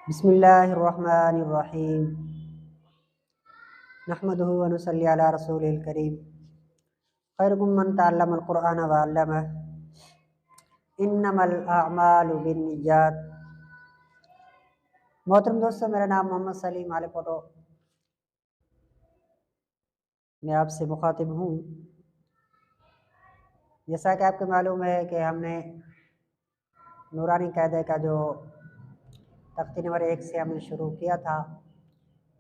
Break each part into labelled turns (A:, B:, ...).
A: بسم اللہ الرحمن الرحیم نحمدہ و نصلی علی رسول الکریم خیرکم من تعلم القرآن وعلمہ انما الاعمال بالنیات۔ محترم دوستو، میرا نام محمد سلیم علی فوٹو، میں آپ سے مخاطب ہوں۔ جیسا کہ آپ کو معلوم ہے کہ ہم نے نورانی قاعدہ کا جو تختی نمبر 1 سے ہم نے شروع کیا تھا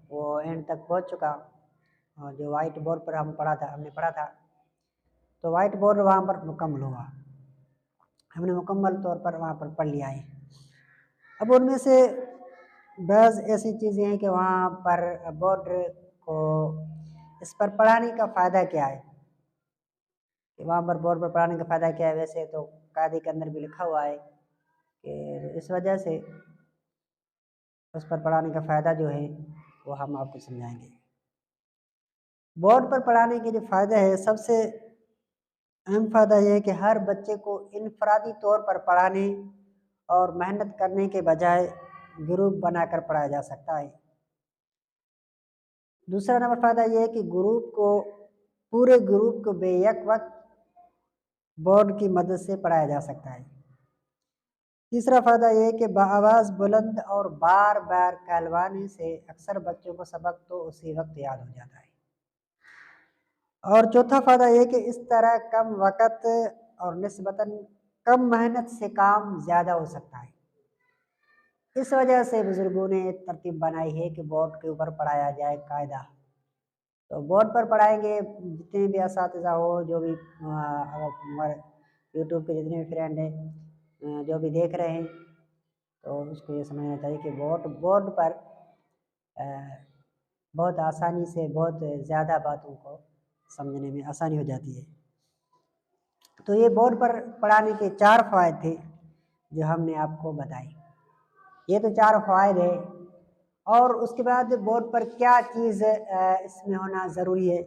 A: وہ اینڈ تک پہنچ چکا، اور جو وائٹ بورڈ پر ہم نے پڑھا تھا تو وائٹ بورڈ وہاں پر مکمل ہوا، ہم نے مکمل طور پر وہاں پر پڑھ لیا ہے۔ اب ان میں سے بعض ایسی چیزیں ہیں کہ وہاں پر بورڈ کو اس پر پڑھانے کا فائدہ کیا ہے، کہ وہاں پر بورڈ پر پڑھانے کا فائدہ کیا ہے۔ ویسے تو قاعدے کے اندر بھی لکھا ہوا ہے کہ اس وجہ سے اس پر پڑھانے کا فائدہ جو ہے وہ ہم آپ کو سمجھائیں گے۔ بورڈ پر پڑھانے کے جو فائدہ ہے، سب سے اہم فائدہ یہ ہے کہ ہر بچے کو انفرادی طور پر پڑھانے اور محنت کرنے کے بجائے گروپ بنا کر پڑھایا جا سکتا ہے۔ دوسرا نمبر فائدہ یہ ہے کہ پورے گروپ کو بے یک وقت بورڈ کی مدد سے پڑھایا جا سکتا ہے۔ تیسرا فائدہ یہ ہے کہ بآواز بلند اور بار بار کہلوانے سے اکثر بچوں کو سبق تو اسی وقت یاد ہو جاتا ہے۔ اور چوتھا فائدہ یہ کہ اس طرح کم وقت اور نسبتاً کم محنت سے کام زیادہ ہو سکتا ہے۔ اس وجہ سے بزرگوں نے ترتیب بنائی ہے کہ بورڈ کے اوپر پڑھایا جائے قاعدہ۔ تو بورڈ پر پڑھائیں گے، جتنے بھی اساتذہ ہو، جو بھی ہمارے یوٹیوب کے جتنے بھی فرینڈ ہیں جو بھی دیکھ رہے ہیں، تو اس کو یہ سمجھنا چاہیے کہ بورڈ پر بہت آسانی سے بہت زیادہ باتوں کو سمجھنے میں آسانی ہو جاتی ہے۔ تو یہ بورڈ پر پڑھانے کے 4 فوائد تھے جو ہم نے آپ کو بتائے۔ یہ تو 4 فوائد ہے، اور اس کے بعد بورڈ پر کیا چیز اس میں ہونا ضروری ہے۔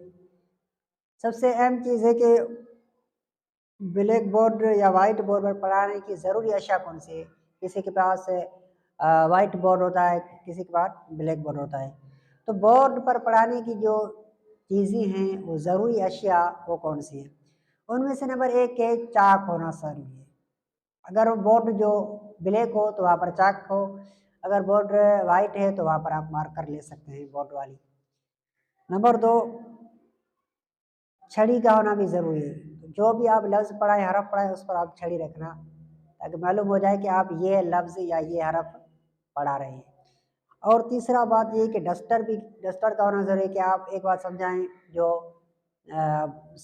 A: سب سے اہم چیز ہے کہ بلیک بورڈ یا وائٹ بورڈ پر پڑھانے کی ضروری اشیاء کون سی ہے۔ کسی کے پاس وائٹ بورڈ ہوتا ہے، کسی کے پاس بلیک بورڈ ہوتا ہے۔ تو بورڈ پر پڑھانے کی جو چیزیں ہیں وہ ضروری اشیاء وہ کون سی ہیں؟ ان میں سے نمبر 1 ہے چاک ہونا ضروری ہے۔ اگر بورڈ جو بلیک ہو تو وہاں پر چاک ہو، اگر بورڈ وائٹ ہے تو وہاں پر آپ مارکر لے سکتے ہیں بورڈ والی۔ نمبر 2، چھڑی کا ہونا بھی ضروری ہے۔ جو بھی آپ لفظ پڑھائیں، حرف پڑھائیں، اس پر آپ چھڑی رکھنا تاکہ معلوم ہو جائے کہ آپ یہ لفظ یا یہ حرف پڑھا رہے ہیں۔ اور تیسرا بات یہ کہ ڈسٹر کا ہونا ضروری ہے، کہ آپ ایک بات سمجھائیں جو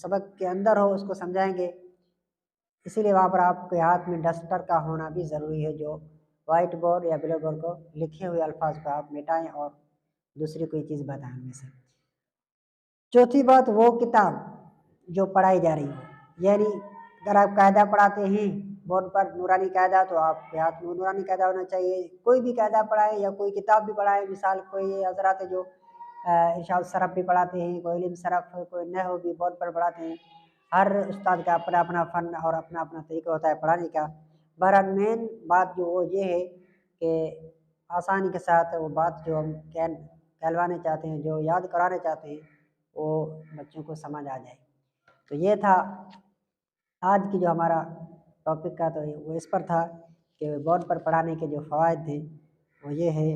A: سبق کے اندر ہو اس کو سمجھائیں گے، اسی لیے وہاں پر آپ کے ہاتھ میں ڈسٹر کا ہونا بھی ضروری ہے، جو وائٹ بورڈ یا بلیک بورڈ کو لکھے ہوئے الفاظ کو آپ مٹائیں اور دوسری کوئی چیز بتائیں ان میں سے۔ چوتھی بات، وہ کتاب جو پڑھائی جا رہی ہے، یعنی اگر آپ قاعدہ پڑھاتے ہیں بورڈ پر نورانی قاعدہ تو آپ کے ہاتھ میں نورانی قاعدہ ہونا چاہیے۔ کوئی بھی قاعدہ پڑھائیں یا کوئی کتاب بھی پڑھائیں، مثال کوئی حضرات جو ارشاد الصرف بھی پڑھاتے ہیں، کوئی علم صرف، کوئی نحو بھی بورڈ پر پڑھاتے ہیں۔ ہر استاد کا اپنا اپنا فن اور اپنا اپنا طریقہ ہوتا ہے پڑھانے کا۔ بہرحال مین بات جو وہ یہ ہے کہ آسانی کے ساتھ وہ بات جو ہم کہلوانے چاہتے ہیں، جو یاد کرانے چاہتے ہیں، وہ بچوں کو سمجھ آ جائے۔ تو یہ تھا آج کی جو ہمارا ٹاپک کا، تو وہ اس پر تھا کہ بورڈ پر پڑھانے کے جو فوائد تھے وہ یہ ہے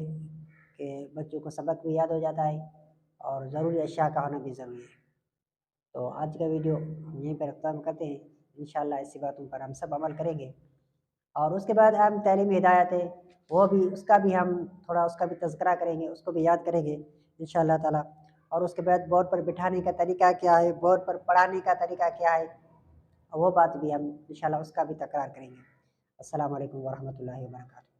A: کہ بچوں کو سبق بھی یاد ہو جاتا ہے اور ضروری اشیاء کا ہونا بھی ضروری ہے۔ تو آج کا ویڈیو ہم یہیں پر ختم کرتے ہیں۔ انشاءاللہ ایسی باتوں پر ہم سب عمل کریں گے، اور اس کے بعد ہم تعلیمی ہدایت ہے وہ بھی اس کا بھی تذکرہ کریں گے، اس کو بھی یاد کریں گے انشاءاللہ تعالیٰ۔ اور اس کے بعد بورڈ پر بٹھانے کا طریقہ کیا ہے، بورڈ پر پڑھانے کا طریقہ کیا ہے، وہ بات بھی ہم انشاءاللہ اس کا بھی تکرار کریں گے۔ السلام علیکم ورحمۃ اللہ وبرکاتہ۔